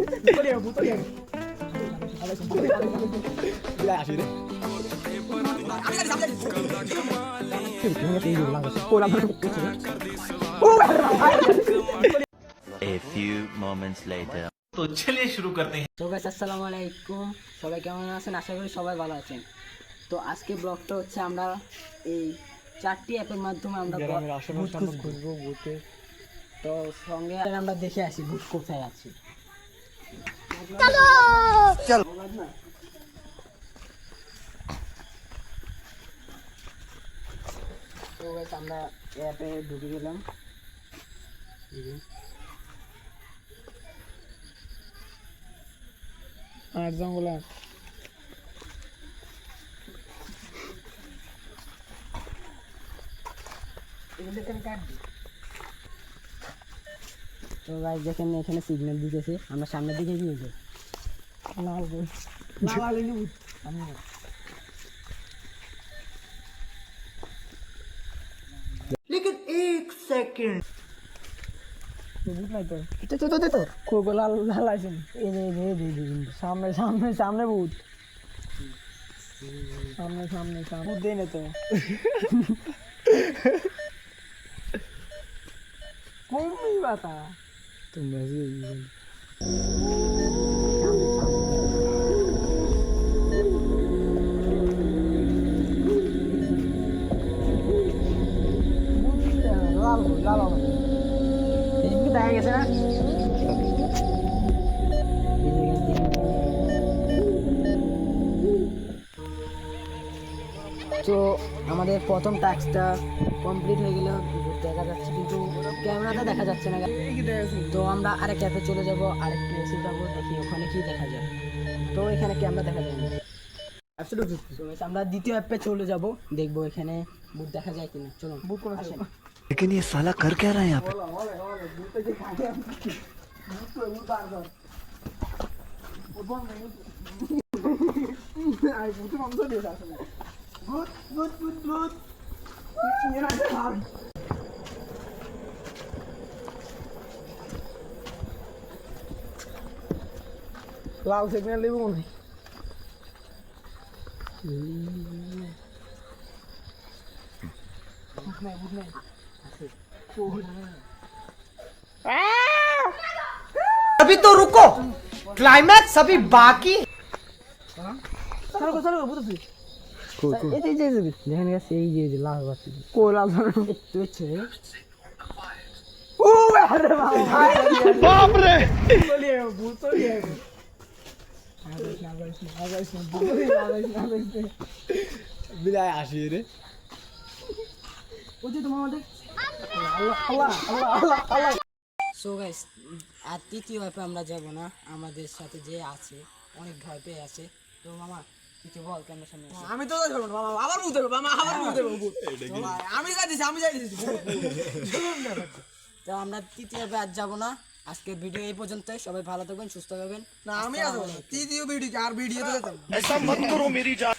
A few moments later. तो चलिए शुरू करते हैं। তো গাইস আসসালামু আলাইকুম, সবাই কেমন আছেন? আশা করি সবাই ভালো আছেন। তো আজকে ব্লগটা হচ্ছে আমরা এই 4টি অ্যাপের মাধ্যমে আমরা ভূত খুঁজবো ভূতে। তো সঙ্গে আমরা দেখে আসি ভূত কোথায় আছে। চলো তো গাইস আমরা অ্যাপে ঢুকে গেলাম। আর জঙ্গল তো গাইস দেখেন এখানে সিগন্যাল দিতেছে, আমরা সামনের দিকে গিয়ে যাই। लेकिन एक सेकंड সামনে সামনে সামনে ভূত, সামনে সামনে সামনে ভূত দেয় না তো কমই বাতা তোমরা লাল লাল দেখা গেছে না? তো আমাদের প্রথম টাস্কটা কমপ্লিট হয়ে গেল, দেখা যাচ্ছে কিন্তু ক্যামেরাটা দেখা যাচ্ছে না। তো আমরা আরেক অ্যাপে চলে যাব, আরেকটু এসে যাবো, দেখি ওখানে কি দেখা যায়। তো এখানে ক্যামেরা দেখা যায় না। আমরা দ্বিতীয় অ্যাপে চলে যাব, দেখবো এখানে ভূত দেখা যায় কিনা। চলো ভূত করে আসেন। लेकिन ये साला कर क्या रहा है यहाँ पे? লাল সিগন্যাল দেবো মনে হয়। अभी तो रुको, क्लाइमैक्स अभी बाकी। দেখেন গেছে এই যে লাল বাতি কো লাল হচ্ছে बाप रे! बिलाय आशी रे। সো গাইস আর তৃতীয় অ্যাপে আমরা যাব না, আমাদের সাথে যে আছে অনেক ভয় পেয়ে আছে। তো মামা কিছু বল ক্যামেরার সামনে। আমি তো যাবো না মামা, আবার ভূত হবে মামা, আবার ভূত হবে ভূত। আমি যাইতেছি তো আমরা তৃতীয় অ্যাপে আর যাব না। আজকের ভিডিও এই পর্যন্তই, সবাই ভালো থাকবেন, সুস্থ থাকবেন। না আমি আসবো তৃতীয় ভিডিও আর ভিডিও তো যেতাম। ऐसा मत करो मेरी जान।